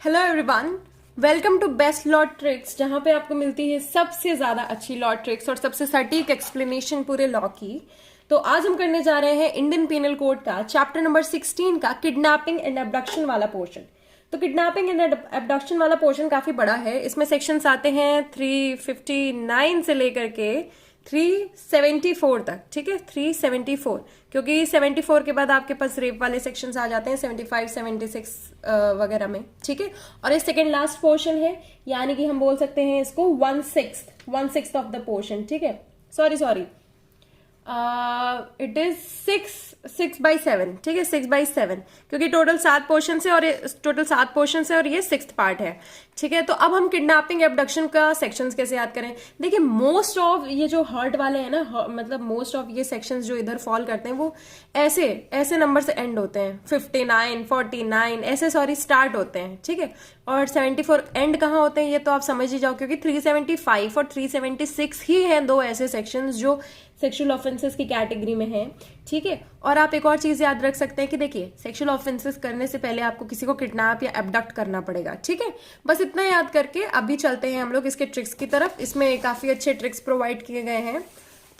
Hello everyone, welcome to best law tricks, जहां पे आपको मिलती है सबसे ज्यादा अच्छी लॉ ट्रिक्स और सबसे सटीक एक्सप्लेनेशन पूरे लॉ की। तो आज हम करने जा रहे हैं इंडियन पीनल कोड का चैप्टर नंबर 16 का किडनैपिंग एंड अबडक्शन वाला पोर्शन। तो किडनैपिंग एंड अबडक्शन वाला पोर्शन काफी बड़ा है। इसमें सेक्शंस आते हैं 359 से लेकर के 374 तक। ठीक है, 374, क्योंकि 74 के बाद आपके पास रेप वाले सेक्शंस आ जाते हैं 75 76 वगैरह में। ठीक है, और ये सेकेंड लास्ट पोर्शन है, यानी कि हम बोल सकते हैं इसको 1/6 ऑफ द पोर्शन। ठीक है, सॉरी इट इज 6/7। ठीक है, 6/7, क्योंकि टोटल 7 पोर्शन है और टोटल 7 पोर्शन है और ये 6th पार्ट है। ठीक है, तो अब हम किडनैपिंग एबडक्शन का सेक्शंस कैसे याद करें। देखिए, मोस्ट ऑफ ये जो हर्ट वाले हैं ना, मतलब मोस्ट ऑफ ये सेक्शंस जो इधर फॉल करते हैं वो ऐसे नंबर से एंड होते हैं। 59 49 ऐसे स्टार्ट होते हैं। ठीक है, और 74 एंड कहाँ होते हैं ये तो आप समझ ही जाओ, क्योंकि 375 और 376 ही हैं दो ऐसे सेक्शंस जो सेक्सुअल ऑफेंसेस की कैटेगरी में हैं। ठीक है, और आप एक और चीज याद रख सकते हैं कि देखिए, सेक्सुअल ऑफेंसेस करने से पहले आपको किसी को किडनैप या एबडक्ट करना पड़ेगा। ठीक है, बस इतना याद करके अभी चलते हैं हम लोग इसके ट्रिक्स की तरफ। इसमें काफी अच्छे ट्रिक्स प्रोवाइड किए गए हैं।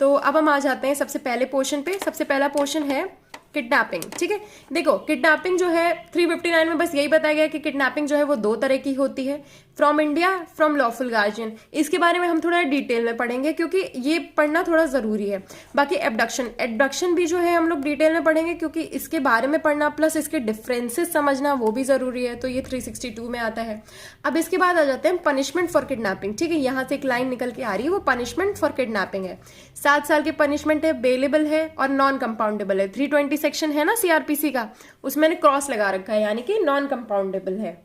तो अब हम आ जाते हैं सबसे पहले पोर्शन पे। सबसे पहला पोर्शन है किडनैपिंग। ठीक है, देखो किडनैपिंग जो है 359 में बस यही बताया गया कि किडनैपिंग जो है वो 2 तरह की होती है, from India, from lawful guardian. इसके बारे में हम थोड़ा डिटेल में पढ़ेंगे क्योंकि ये पढ़ना थोड़ा जरूरी है। बाकी एबडक्शन भी जो है हम लोग डिटेल में पढ़ेंगे, क्योंकि इसके बारे में पढ़ना प्लस इसके डिफरेंसेस समझना वो भी जरूरी है। तो ये 362 में आता है। अब इसके बाद आ जाते हैं पनिशमेंट फॉर किडनैपिंग। ठीक है, यहाँ से एक लाइन निकल के आ रही है, वो पनिशमेंट फॉर किडनैपिंग है। 7 साल की पनिशमेंट है, बेलेबल है और नॉन कंपाउंडेबल है। 320 सेक्शन है ना सीआरपीसी का, उसमें मैंने क्रॉस लगा रखा है, यानी कि नॉन कंपाउंडेबल है।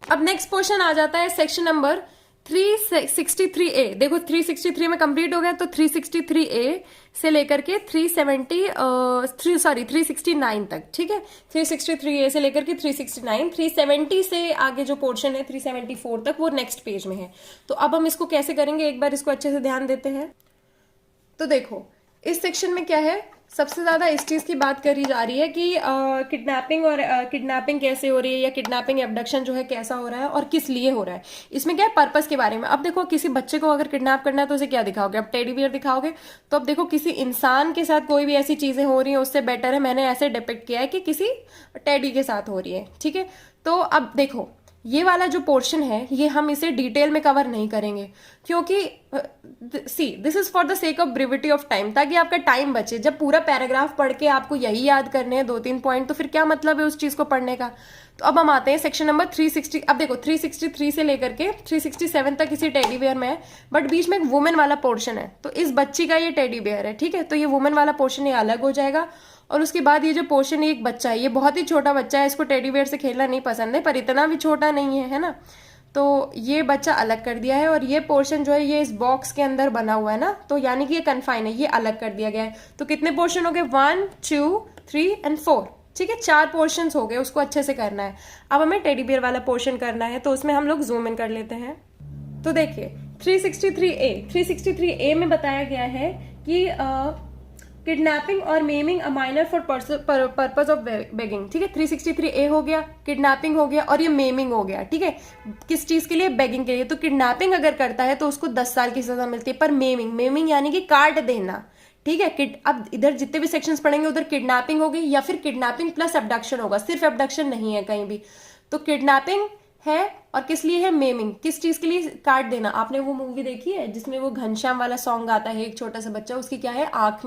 अब नेक्स्ट पोर्शन आ जाता है सेक्शन नंबर 363A। देखो 363 में कंप्लीट हो गया, तो 363A से लेकर के 369 तक। ठीक है, 363A से लेकर के 369, 370 से आगे जो पोर्शन है 374 तक, वो नेक्स्ट पेज में है। तो अब हम इसको कैसे करेंगे, एक बार इसको अच्छे से ध्यान देते हैं। तो देखो इस सेक्शन में क्या है, सबसे ज्यादा इस चीज की बात करी जा रही है कि किडनैपिंग कैसे हो रही है, या किडनैपिंग एबडक्शन जो है कैसा हो रहा है और किस लिए हो रहा है। इसमें क्या है, पर्पस के बारे में। अब देखो, किसी बच्चे को अगर किडनैप करना है तो उसे क्या दिखाओगे, अब टेडी बियर दिखाओगे। तो अब देखो, किसी इंसान के साथ कोई भी ऐसी चीजें हो रही है, उससे बेटर है मैंने ऐसे डिपिक्ट किया है कि किसी टेडी के साथ हो रही है। ठीक है, तो अब देखो ये वाला जो पोर्शन है ये हम इसे डिटेल में कवर नहीं करेंगे, क्योंकि see this is for the sake of brevity of time, ताकि आपका टाइम बचे। जब पूरा पैराग्राफ पढ़ के आपको यही याद करने हैं 2-3 पॉइंट, तो फिर क्या मतलब है उस चीज को पढ़ने का। तो अब हम आते हैं सेक्शन नंबर 360। अब देखो 363 से लेकर के 367 तक इसी टेडी बेयर में है, बट बीच में एक वुमेन वाला पोर्शन है। तो इस बच्ची का ये टेडी बेयर है। ठीक है, तो ये वुमेन वाला पोर्शन ये अलग हो जाएगा। और उसके बाद ये जो पोर्शन एक बच्चा है, ये बहुत ही छोटा बच्चा है, इसको टेडी बेयर से खेलना नहीं पसंद है, पर इतना भी छोटा नहीं है ना। तो ये बच्चा अलग कर दिया है, और ये पोर्शन जो है ये इस बॉक्स के अंदर बना हुआ है ना, तो यानी कि ये कन्फाइन है, ये अलग कर दिया गया है। तो कितने पोर्शन हो गए, 1 2 3 एंड 4। ठीक है, 4 पोर्शंस हो गए, उसको अच्छे से करना है। अब हमें टेडी बियर वाला पोर्शन करना है, तो उसमें हम लोग जूम इन कर लेते हैं। तो देखिए 363A में बताया गया है कि किडनैपिंग और maiming a minor for purpose of begging. ठीक है, 363A हो गया, किडनैपिंग हो गया, और ये मेमिंग हो गया। ठीक है, किस चीज के लिए, बेगिंग के लिए। तो किडनैपिंग अगर करता है तो उसको 10 साल की सजा मिलती है, पर मेमिंग यानी कि काट देना। ठीक है, अब इधर जितने भी सेक्शंस पढ़ेंगे उधर किडनैपिंग होगी या फिर किडनैपिंग प्लस एबडक्शन होगा, सिर्फ एबडक्शन नहीं है कहीं भी। तो किडनैपिंग है, और किस लिए है, मेमिंग, किस चीज के लिए, काट देना। आपने वो मूवी देखी है जिसमें वो घनश्याम वाला सॉन्ग आता है, एक छोटा सा बच्चा, उसकी क्या है, आंख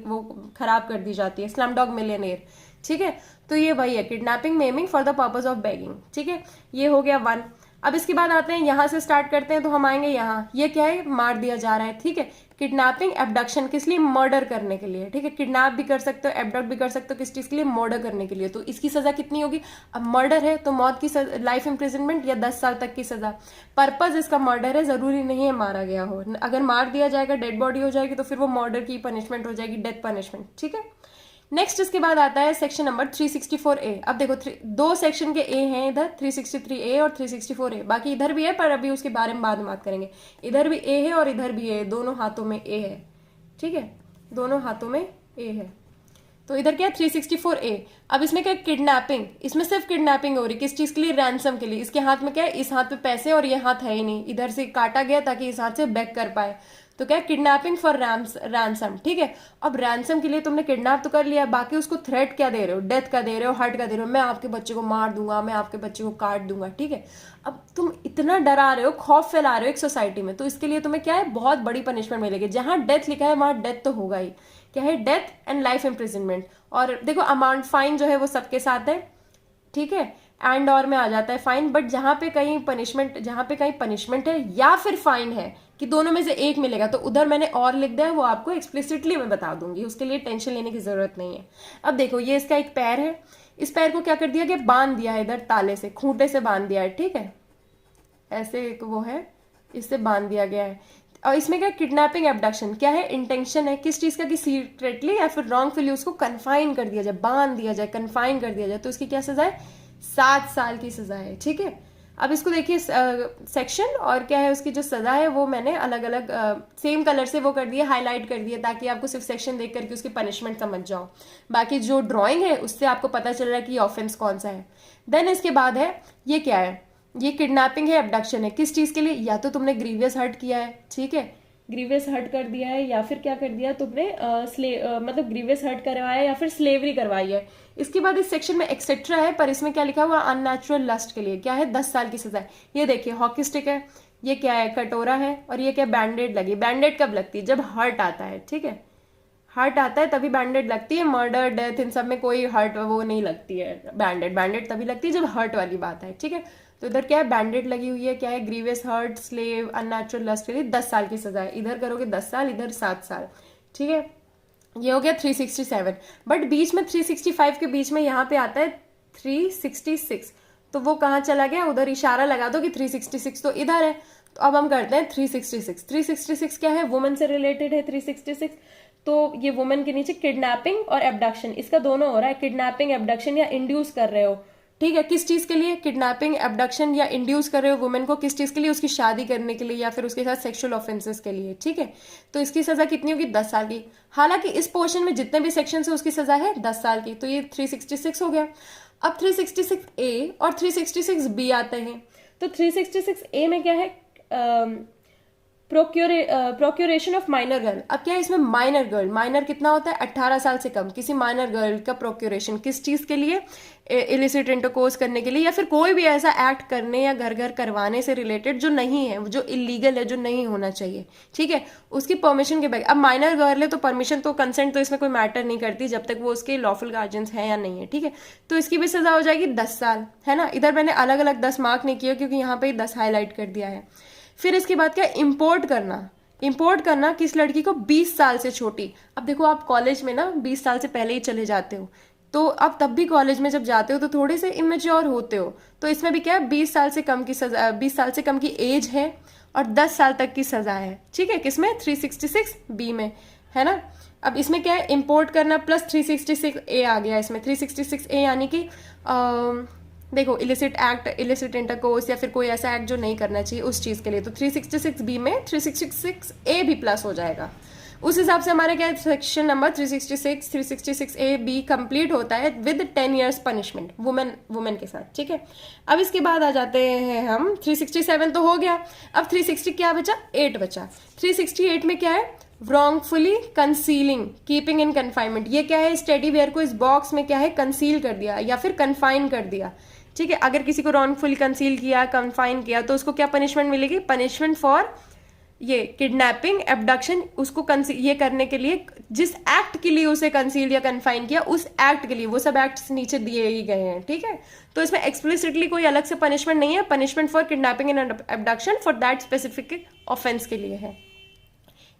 वो खराब कर दी जाती है, स्लम डॉग मिलियनेयर। ठीक है, तो ये वही है, kidnapping maiming for the purpose of begging. ठीक है, ये हो गया 1। अब इसके बाद आते हैं, यहां से स्टार्ट करते हैं, तो हम आएंगे यहाँ, ये क्या है, मार दिया जा रहा है। ठीक है, किडनैपिंग एबडक्शन किस लिए, मर्डर करने के लिए। ठीक है, किडनैप भी कर सकते हो, एबडक्ट भी कर सकते हो, किस चीज के लिए, मर्डर करने के लिए। तो इसकी सजा कितनी होगी, अब मर्डर है तो मौत की लाइफ इंप्रिजनमेंट या 10 साल तक की सजा। पर्पज इसका मर्डर है, जरूरी नहीं है मारा गया हो। अगर मार दिया जाएगा, डेड बॉडी हो जाएगी, तो फिर वो मर्डर की पनिशमेंट हो जाएगी, डेथ पनिशमेंट। ठीक है, नेक्स्ट इसके बाद आता है सेक्शन नंबर 364A। अब देखो 2 सेक्शन के ए हैं इधर, 363A और 364A। बाकी इधर भी है, पर अभी उसके बारे में बाद में बात करेंगे। इधर भी ए है और इधर भी ए, दोनों हाथों में ए है। ठीक है, दोनों हाथों में ए है। तो इधर क्या है 364A। अब इसमें क्या है किडनैपिंग, इसमें सिर्फ किडनैपिंग हो रही, किस चीज के लिए, रैंसम के लिए। इसके हाथ में क्या है, इस हाथ पे पैसे और ये हाथ है ही नहीं, इधर से काटा गया ताकि इस हाथ से बैक कर पाए। तो क्या है किडनैपिंग फॉर रैंसम, ठीक है। अब रैंसम के लिए तुमने किडनैप तो कर लिया, बाकी उसको थ्रेट क्या दे रहे हो, डेथ का दे रहे हो, हर्ट का दे रहे हो, मैं आपके बच्चे को मार दूंगा, मैं आपके बच्चे को काट दूंगा, ठीक है। अब तुम इतना डरा रहे हो, खौफ फैला रहे हो एक सोसाइटी में, तो इसके लिए तुम्हें क्या है बहुत बड़ी पनिशमेंट मिलेगी। जहां डेथ लिखा है वहां डेथ तो होगा ही, क्या है डेथ एंड लाइफ इम्प्रिजनमेंट। और देखो अमाउंट फाइन जो है वो सबके साथ है, ठीक है, एंड और में आ जाता है फाइन। बट जहां पे कहीं पनिशमेंट है या फिर फाइन है कि दोनों में से एक मिलेगा, तो उधर मैंने और लिख दिया है, वो आपको एक्सप्लिसिटली मैं बता दूंगी, उसके लिए टेंशन लेने की जरूरत नहीं है। अब देखो ये इसका एक पैर है, इस पैर को क्या कर दिया कि बांध दिया है इधर ताले से, खूंटे से बांध दिया है, ठीक है, ऐसे एक वो है, इससे बांध दिया गया है। और इसमें क्या किडनैपिंग एब्डक्शन, क्या है इंटेंशन है किस चीज का कि सीक्रेटली या फिर रॉन्गफुली उसको कन्फाइन कर दिया जाए, बांध दिया जाए, कन्फाइन कर दिया जाए, तो इसकी क्या सजा है, 7 साल की सजा है, ठीक है। अब इसको देखिए सेक्शन और क्या है उसकी जो सजा है वो मैंने अलग अलग सेम कलर से वो कर दिया, हाईलाइट कर दिया, ताकि आपको सिर्फ सेक्शन देख करके उसकी पनिशमेंट समझ जाओ। बाकी जो ड्राइंग है उससे आपको पता चल रहा है कि ऑफेंस कौन सा है। देन इसके बाद है ये क्या है, ये किडनैपिंग है, एब्डक्शन है, किस चीज के लिए, या तो तुमने ग्रीवियस हर्ट किया है, ठीक है, ग्रीवियस हर्ट कर दिया है, या फिर क्या कर दिया तुमने मतलब ग्रीवियस हर्ट करवाया या फिर स्लेवरी करवाई है। इसके बाद इस सेक्शन में एक्सेट्रा है, पर इसमें क्या लिखा हुआ अननेचुरल लस्ट के लिए क्या है 10 साल की सजा है। ये देखिए हॉकी स्टिक है, ये क्या है कटोरा है, और ये क्या बैंडेड लगी। बैंडेड कब लगती है, जब हर्ट आता है, ठीक है, हर्ट आता है तभी बैंडेड लगती है। मर्डर डेथ इन सब में कोई हर्ट वो नहीं लगती है, बैंडेड तभी लगती है जब हर्ट वाली बात है, ठीक है। तो इधर क्या है बैंडेड लगी हुई है, क्या है grievous hurt, slave, unnatural lust के लिए 10 साल की सजा है। इधर करोगे 10 साल, इधर 7 साल, ठीक है। ये हो गया 367। बट बीच में 365 के बीच में यहाँ पे आता है 366, तो वो कहाँ चला गया, उधर इशारा लगा दो कि 366 तो इधर है। तो अब हम करते हैं 366 क्या है, वुमेन से रिलेटेड है 366। तो ये वुमेन के नीचे किडनैपिंग और एब्डक्शन, इसका दोनों हो रहा है, किडनैपिंग एब्डक्शन या इंड्यूस कर रहे हो, ठीक है, किस चीज के लिए, किडनैपिंग एब्डक्शन या इंड्यूस कर रहे हो वुमेन को, किस चीज के लिए, उसकी शादी करने के लिए या फिर उसके साथ सेक्सुअल ऑफेंसेस के लिए, ठीक है। तो इसकी सजा कितनी होगी 10 साल की। हालांकि इस पोर्शन में जितने भी सेक्शन है उसकी सजा है 10 साल की। तो ये 366 हो गया। अब 366A और 366B आते हैं। तो 366A में क्या है, प्रोक्यूरेशन ऑफ माइनर गर्ल। अब क्या है इसमें माइनर गर्ल, माइनर कितना होता है 18 साल से कम, किसी माइनर गर्ल का प्रोक्यूरेशन किस चीज के लिए, इलिसिट इंटरकोर्स करने के लिए या फिर कोई भी ऐसा एक्ट करने या घर घर करवाने से रिलेटेड जो नहीं है, जो इलीगल है, जो नहीं होना चाहिए, ठीक है, उसकी परमिशन के बगैर। अब माइनर गर्ल है तो परमिशन तो कंसेंट तो इसमें कोई मैटर नहीं करती जब तक वो उसके लॉफुल गार्जियंस है या नहीं है, ठीक है। तो इसकी भी सजा हो जाएगी 10 साल, है ना। इधर मैंने अलग अलग 10 मार्क नहीं किए क्योंकि यहाँ पे 10 हाईलाइट कर दिया है। फिर इसके बाद क्या, इंपोर्ट करना किस लड़की को 20 साल से छोटी। अब देखो आप कॉलेज में ना 20 साल से पहले ही चले जाते हो, तो अब तब भी कॉलेज में जब जाते हो तो थोड़े से इमेच्योर होते हो। तो इसमें भी क्या है 20 साल से कम की सजा, 20 साल से कम की एज है और 10 साल तक की सजा है, ठीक है, किसमें 366B में, है ना। अब इसमें क्या है इंपोर्ट करना प्लस 366A आ गया इसमें। 366A यानी कि देखो इलिसिट एक्ट, इलिसिट इंटरकोर्स या फिर कोई ऐसा एक्ट जो नहीं करना चाहिए उस चीज के लिए। तो 366B में 366A भी प्लस हो जाएगा। उस हिसाब से हमारा क्या है section number 366A B complete होता है विद 10 years पनिशमेंट वुमेन के साथ, ठीक है। अब इसके बाद आ जाते हैं हम 367 तो हो गया। अब 360 क्या बचा, 8 बचा। 368 में क्या है, wrongfully concealing, keeping in confinement. ये क्या है, स्टडी वेयर को इस बॉक्स में क्या है कंसील कर दिया या फिर कन्फाइन कर दिया, ठीक है। अगर किसी को रॉन्गफुली कंसील किया, कन्फाइन किया तो उसको क्या पनिशमेंट मिलेगी, पनिशमेंट फॉर ये किडनैपिंग एब्डक्शन। उसको ये करने के लिए जिस एक्ट के लिए उसे कंसील या कन्फाइन किया उस एक्ट के लिए, वो सब एक्ट्स नीचे दिए ही गए हैं, ठीक है। तो इसमें एक्सप्लिसिटली कोई अलग से पनिशमेंट नहीं है, punishment for kidnapping and abduction for that specific offence के लिए है।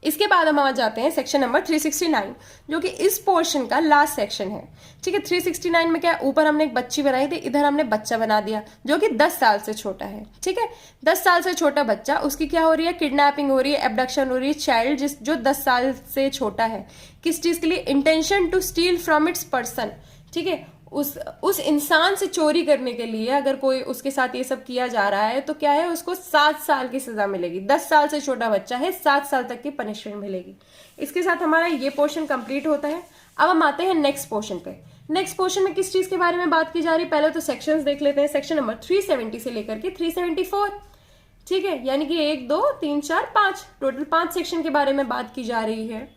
इसके बाद हम आ जाते हैं सेक्शन नंबर 369 जो कि इस पोर्शन का लास्ट सेक्शन है, ठीक है। 369 में क्या है, ऊपर हमने एक बच्ची बनाई थी, इधर हमने बच्चा बना दिया जो कि 10 साल से छोटा है, ठीक है। 10 साल से छोटा बच्चा, उसकी क्या हो रही है, किडनैपिंग हो रही है, एब्डक्शन हो रही है। चाइल्ड जो 10 साल से छोटा है, किस चीज के लिए, intention to steal from its person, ठीक है, उस इंसान से चोरी करने के लिए अगर कोई उसके साथ ये सब किया जा रहा है तो क्या है, उसको 7 साल की सजा मिलेगी। 10 साल से छोटा बच्चा है, 7 साल तक की पनिशमेंट मिलेगी। इसके साथ हमारा ये पोर्शन कंप्लीट होता है। अब हम आते हैं नेक्स्ट पोर्शन पे। नेक्स्ट पोर्शन में किस चीज के बारे में बात की जा रही है, पहले तो सेक्शंस देख लेते हैं। सेक्शन नंबर 370 से लेकर के 374, ठीक है, यानी कि 1 2 3 4 5, टोटल 5 सेक्शन के बारे में बात की जा रही है।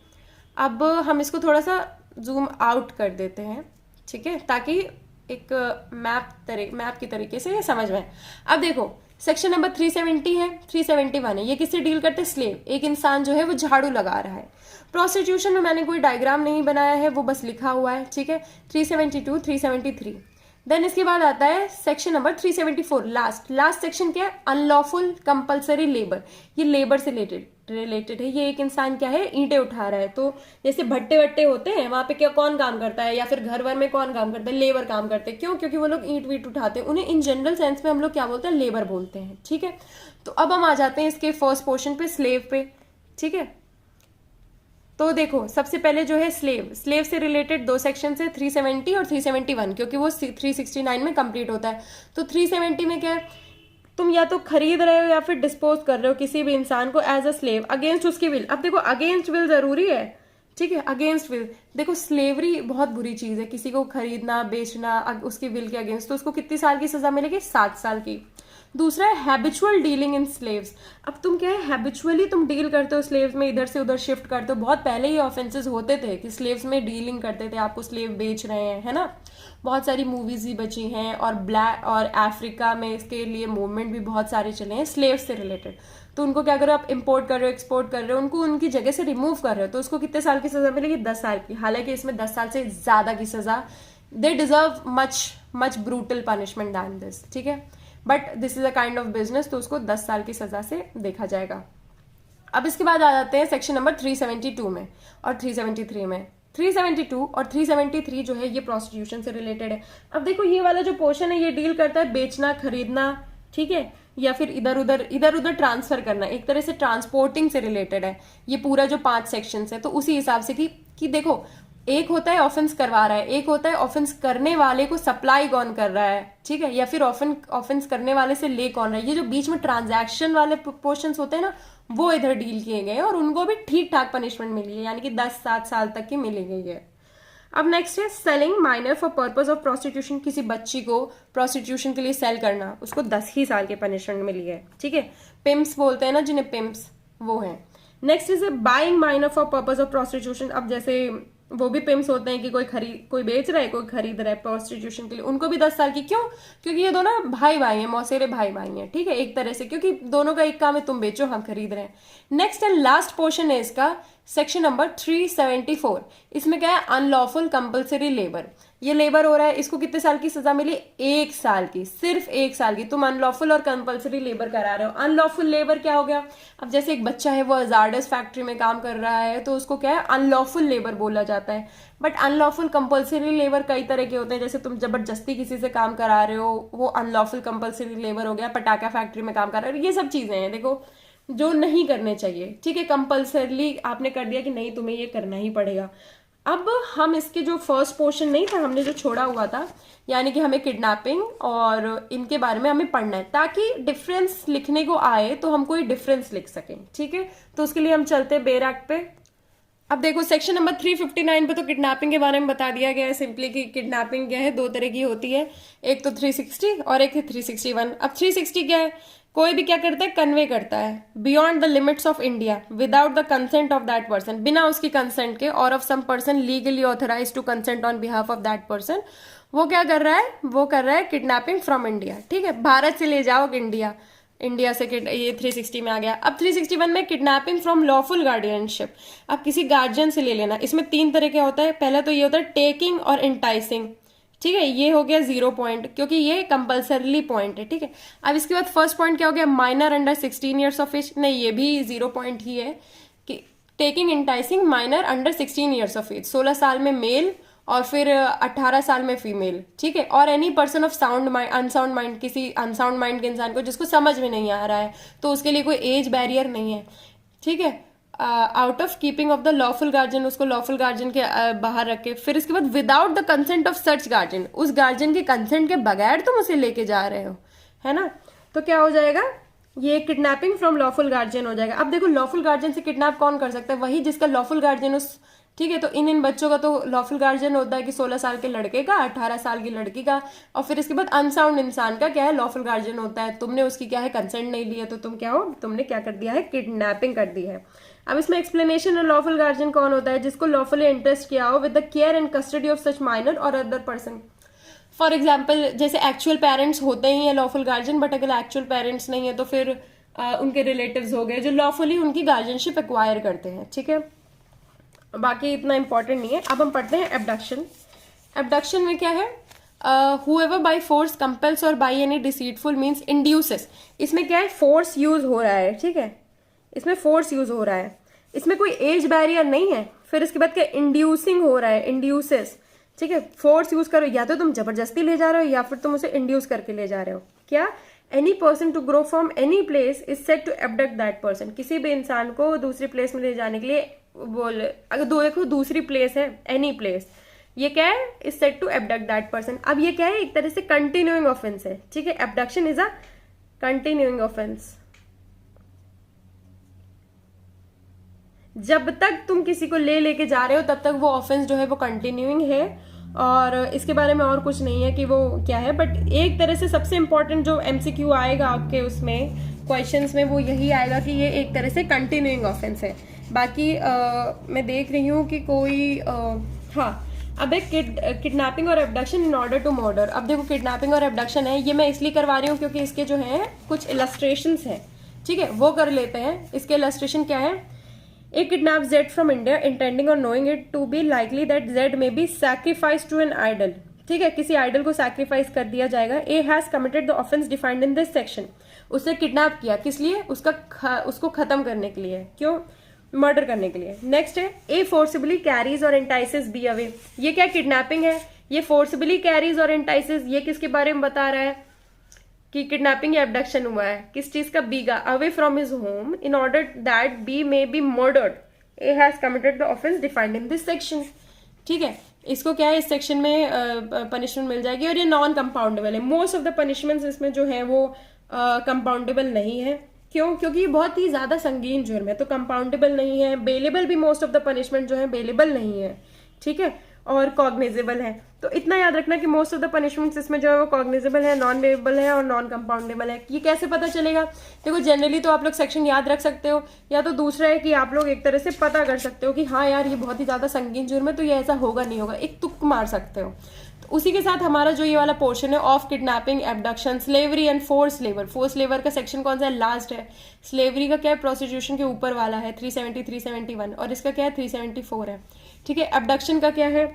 अब हम इसको थोड़ा सा जूम आउट कर देते हैं, ठीक है, ताकि एक मैप की तरीके से ये समझ में आए। अब देखो सेक्शन नंबर 370 है, 371 है, ये किससे डील करते हैं, स्लेव, एक इंसान जो है वो झाड़ू लगा रहा है। प्रोस्टिट्यूशन में मैंने कोई डायग्राम नहीं बनाया है, वो बस लिखा हुआ है, ठीक है। 372, 373, देन इसके बाद आता है सेक्शन नंबर 374, लास्ट सेक्शन क्या है, अनलॉफुल कंपल्सरी लेबर, ये लेबर से रिलेटेड है। ये एक इंसान क्या है, ईंटें उठा रहा है, तो जैसे भट्टे वट्टे होते हैं वहां पे क्या कौन काम करता है, या फिर घर वर में कौन काम करता है, लेबर काम करते हैं। क्यों, क्योंकि वो लोग ईंट वीट उठाते हैं, उन्हें इन जनरल सेंस में हम लोग क्या बोलते हैं, लेबर बोलते हैं, ठीक है। तो अब हम आ जाते हैं इसके फर्स्ट पोर्शन पे, स्लेव पे, ठीक है। तो देखो सबसे पहले जो है स्लेव से रिलेटेड 2 सेक्शन है, 370 और 371, क्योंकि वो 369 में कंप्लीट होता है। तो 370 में क्या है, तुम या तो खरीद रहे हो या फिर डिस्पोज कर रहे हो किसी भी इंसान को एज अ स्लेव अगेंस्ट उसकी विल। अब देखो अगेंस्ट विल जरूरी है, ठीक है, अगेंस्ट विल। देखो स्लेवरी बहुत बुरी चीज है, किसी को खरीदना बेचना उसकी विल के अगेंस्ट, तो उसको कितनी साल की सजा मिलेगी, 7 साल की। दूसरा है हैबिचुअल डीलिंग इन स्लेव्स। अब तुम क्या है, हैबिचुअली तुम डील करते हो स्लेव्स में, इधर से उधर शिफ्ट करते हो। बहुत पहले ही ऑफेंसेस होते थे कि स्लेव्स में डीलिंग करते थे, आपको स्लेव बेच रहे हैं, है ना। बहुत सारी मूवीज भी बची हैं, और ब्लैक और अफ्रीका में इसके लिए मूवमेंट भी बहुत सारे चले हैं स्लेव्स से रिलेटेड। तो उनको क्या करो, आप इंपोर्ट कर रहे हो, एक्सपोर्ट कर रहे हो, उनको उनकी जगह से रिमूव कर रहे हो, तो उसको कितने साल की सजा मिलेगी, 10 साल की। हालांकि इसमें 10 साल से ज्यादा की सजा, they deserve much brutal punishment than this, ठीक है, but this is a kind of business, तो उसको 10 साल की सजा से देखा जाएगा। अब इसके बाद आ जाते हैं सेक्शन नंबर 372 में और 373 में। 372 और 373 जो है ये प्रोस्टिट्यूशन से रिलेटेड है। अब देखो ये वाला जो पोर्शन है ये डील करता है बेचना, खरीदना, ठीक है, या फिर इधर उधर ट्रांसफर करना, एक तरह से ट्रांसपोर्टिंग से रिलेटेड है ये पूरा जो 5 सेक्शन है। तो उसी हिसाब से कि देखो एक होता है ऑफेंस करवा रहा है, एक होता है ऑफेंस करने वाले को सप्लाई कौन कर रहा है, ठीक है, या फिर ऑफेंस करने वाले से ले कौन रहा है। ये जो बीच में ट्रांजैक्शन वाले पोर्शंस होते हैं ना, वो इधर डील किए गए और उनको भी ठीक ठाक पनिशमेंट मिली है, यानी कि 10-7 साल तक की मिली गई है। अब नेक्स्ट है selling minor for purpose of prostitution, किसी बच्ची को प्रोस्टिट्यूशन के लिए सेल करना, उसको 10 ही साल की पनिशमेंट मिली है, ठीक है। पिम्प्स बोलते हैं ना जिन्हें, पिम्प्स वो है। Next is buying minor for purpose of prostitution. अब जैसे वो भी पिम्स होते हैं कि कोई बेच रहा है, कोई खरीद रहा है प्रोस्टिट्यूशन के लिए, उनको भी 10 साल की। क्यों, क्योंकि ये दोनों भाई भाई हैं, मौसेरे भाई भाई हैं, ठीक है, एक तरह से, क्योंकि दोनों का एक काम है, तुम बेचो हम खरीद रहे हैं। नेक्स्ट एंड लास्ट पोर्शन है इसका सेक्शन नंबर 374। इसमें क्या है, अनलॉफुल कंपल्सरी लेबर। ये लेबर हो रहा है, इसको कितने साल की सजा मिली, 1 साल की, सिर्फ 1 साल की। तुम अनलॉफुल और कंपल्सरी लेबर करा रहे हो। अनलॉफुल लेबर क्या हो गया, अब जैसे एक बच्चा है वो हजार्डस फैक्ट्री में काम कर रहा है, तो उसको क्या है, अनलॉफुल लेबर बोला जाता है। बट अनलॉफुल कंपल्सरी लेबर कई तरह के होते हैं, जैसे तुम जबरदस्ती किसी से काम करा रहे हो, वो अनलॉफुल कंपल्सरी लेबर हो गया। पटाखा फैक्ट्री में काम कर रहे हो, ये सब चीजें हैं देखो जो नहीं करने चाहिए, ठीक है। कंपल्सरली आपने कर दिया कि नहीं तुम्हें ये करना ही पड़ेगा। अब हम इसके जो फर्स्ट पोर्शन नहीं था हमने जो छोड़ा हुआ था, यानी कि हमें किडनैपिंग और इनके बारे में हमें पढ़ना है, ताकि डिफरेंस लिखने को आए तो हम कोई डिफरेंस लिख सकें, ठीक है। तो उसके लिए हम चलते हैं बेयर एक्ट पे। अब देखो सेक्शन नंबर 359 पे तो किडनैपिंग के बारे में बता दिया गया है सिंपली कि किडनैपिंग क्या है, 2 तरह की होती है, एक तो 360 और एक है 361। अब 360 क्या है, कोई भी क्या करता है, कन्वे करता है beyond the limits of India without the consent of that person, बिना उसकी कंसेंट के, और of some person legally authorize to consent on behalf of that person. वो क्या कर रहा है, वो कर रहा है किडनैपिंग फ्रॉम इंडिया, ठीक है, भारत से ले जाओ इंडिया से ये 360 में आ गया। अब 361 में किडनैपिंग फ्रॉम लॉफुल गार्डियनशिप, अब किसी गार्जियन से ले लेना। इसमें 3 तरह का होता है, पहला तो ये होता है टेकिंग और इंटाइसिंग, ठीक है, ये हो गया 0 पॉइंट क्योंकि ये कंपल्सरली पॉइंट है, ठीक है। अब इसके बाद फर्स्ट पॉइंट क्या हो गया, minor under 16 years of age, नहीं ये भी 0 पॉइंट ही है कि taking enticing minor under 16 years of age, 16 साल में मेल और फिर 18 साल में फीमेल, ठीक है। और any person of sound mind, unsound mind, किसी अनसाउंड माइंड के इंसान को जिसको समझ में नहीं आ रहा है, तो उसके लिए कोई एज बैरियर नहीं है, ठीक है। Out of keeping of the lawful guardian, उसको लॉफुल गार्जियन के बाहर रखे। फिर इसके बाद without the consent of such guardian, उस गार्जियन के कंसेंट के बगैर तुम उसे लेके जा रहे हो, है ना, तो क्या हो जाएगा, ये किडनैपिंग फ्रॉम लॉफुल गार्जियन हो जाएगा। अब देखो लॉफुल गार्जियन से किडनैप कौन कर सकता है, वही जिसका लॉफुल गार्जियन उस ठीक है। तो इन बच्चों का तो लॉफुल गार्जियन होता है कि 16 साल के लड़के का, 18 साल की लड़की का, और फिर इसके बाद अनसाउंड इंसान का क्या है, लॉफुल गार्जियन होता है। तुमने उसकी क्या है, कंसेंट नहीं लिया, तो तुम क्या हो, तुमने क्या कर दिया है, किडनैपिंग कर दी है। अब इसमें एक्सप्लेनेशन है, लॉफुल गार्जियन कौन होता है, जिसको लॉफुली इंटरेस्ट किया हो with the care and custody of such minor और अदर पर्सन। फॉर एग्जाम्पल जैसे एक्चुअल पेरेंट्स होते ही है लॉफुल गार्जियन, बट अगर एक्चुअल पेरेंट्स नहीं है तो फिर उनके रिलेटिव्स हो गए जो लॉफुली उनकी गार्जियनशिप एक्वायर करते हैं। ठीक है, बाकी इतना इंपॉर्टेंट नहीं है। अब हम पढ़ते हैं एबडक्शन। एबडक्शन में क्या है, whoever by force compels or by any deceitful means induces। इसमें क्या है, फोर्स यूज हो रहा है। ठीक है, इसमें फोर्स यूज हो रहा है, इसमें कोई एज बैरियर नहीं है। फिर इसके बाद क्या, इंड्यूसिंग हो रहा है, इंड्यूसेस। ठीक है, फोर्स यूज करो, या तो तुम जबरदस्ती ले जा रहे हो या फिर तुम उसे इंड्यूस करके ले जा रहे हो। क्या, any person to grow from any place is set to abduct that person. किसी भी इंसान को दूसरी प्लेस में ले जाने के लिए बोल, अगर देखो दूसरी प्लेस है, एनी प्लेस, ये क्या है, is set to abduct that person. अब ये क्या है, एक तरह से कंटिन्यूइंग ऑफेंस है। ठीक है, abduction is a continuing offence. जब तक तुम किसी को लेके जा रहे हो तब तक वो ऑफेंस जो है वो कंटिन्यूइंग है, और इसके बारे में और कुछ नहीं है कि वो क्या है। बट एक तरह से सबसे इंपॉर्टेंट जो एमसीक्यू आएगा आपके उसमें क्वेश्चंस में, वो यही आएगा कि ये एक तरह से कंटिन्यूइंग ऑफेंस है। बाकी मैं देख रही हूँ कि कोई हाँ, अब एक किडनैपिंग और abduction in order to murder. अब देखो किडनैपिंग और एबडक्शन है, ये मैं इसलिए करवा रही हूँ क्योंकि इसके जो है कुछ इलस्ट्रेशंस हैं। ठीक है, वो कर लेते हैं। इसके इलस्ट्रेशन क्या है, A kidnaps Z from India intending or knowing it to be likely that Z may be sacrificed to an idol। ठीक है, किसी आइडल को सैक्रिफाइस कर दिया जाएगा। A has committed the offense defined in this section। उसे kidnap किया, किस लिए, उसको खत्म करने के लिए, क्यों, मर्डर करने के लिए। नेक्स्ट है, A forcibly carries or entices B away। ये क्या, किडनैपिंग है, ये फोर्सिबली कैरीज और एंटाइसेस, ये किसके बारे में बता रहा है कि किडनैपिंग या एबडक्शन हुआ है, किस चीज का, बी का, away from his home in order that B may be murdered. A has committed the offence defined in this section. ठीक है, इसको क्या है, इस सेक्शन में पनिशमेंट मिल जाएगी, और ये नॉन कंपाउंडेबल है। मोस्ट ऑफ द पनिशमेंट्स इसमें जो है वो कंपाउंडेबल नहीं है। क्यों, क्योंकि ये बहुत ही ज्यादा संगीन जुर्म है, तो कंपाउंडेबल नहीं है। बेलेबल भी मोस्ट ऑफ द पनिशमेंट जो है बेलेबल नहीं है। ठीक है, और कॉग्निजेबल है। तो इतना याद रखना कि मोस्ट ऑफ द पनिशमेंट्स इसमें जो है वो कॉग्निजेबल है, नॉन बेलेबल है और नॉन कंपाउंडेबल है। ये कैसे पता चलेगा, देखो जनरली तो आप लोग सेक्शन याद रख सकते हो, या तो दूसरा है कि आप लोग एक तरह से पता कर सकते हो कि हाँ यार ये बहुत ही ज्यादा संगीन जुर्म है तो ये ऐसा होगा नहीं होगा, एक तुक मार सकते हो। तो उसी के साथ हमारा जो ये वाला पोर्शन है of kidnapping, abduction, slavery and force labour. Force labour का सेक्शन कौन सा है, लास्ट है। स्लेवरी का क्या है, प्रोस्टिट्यूशन के ऊपर वाला है, 370 371, और इसका क्या है 374 है। ठीक है, एबडक्शन का क्या है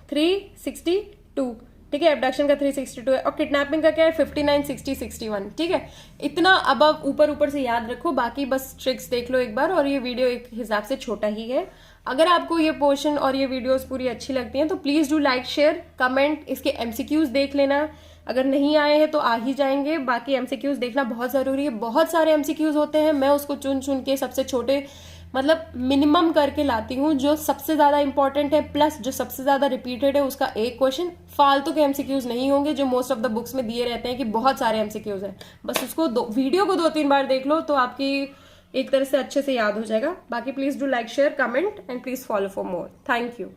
362। ठीक है, एबडक्शन का 362 है, और किडनैपिंग का क्या है 59 60 61। ठीक है, इतना अब ऊपर से याद रखो, बाकी बस ट्रिक्स देख लो एक बार, और ये वीडियो एक हिसाब से छोटा ही है। अगर आपको ये पोर्शन और ये वीडियोस पूरी अच्छी लगती हैं तो please do like share comment. इसके एमसीक्यूज देख लेना, अगर नहीं आए हैं तो आ ही जाएंगे। बाकी एमसीक्यूज देखना बहुत जरूरी है, बहुत सारे एमसीक्यूज होते हैं, मैं उसको चुन के सबसे छोटे मतलब मिनिमम करके लाती हूँ, जो सबसे ज्यादा इंपॉर्टेंट है प्लस जो सबसे ज्यादा रिपीटेड है उसका एक क्वेश्चन। फालतू के एमसीक्यूज नहीं होंगे जो मोस्ट ऑफ द बुक्स में दिए रहते हैं कि बहुत सारे एमसीक्यूज हैं। बस उसको वीडियो को 2-3 बार देख लो तो आपकी एक तरह से अच्छे से याद हो जाएगा। बाकी please do like share comment and please follow for more. Thank you.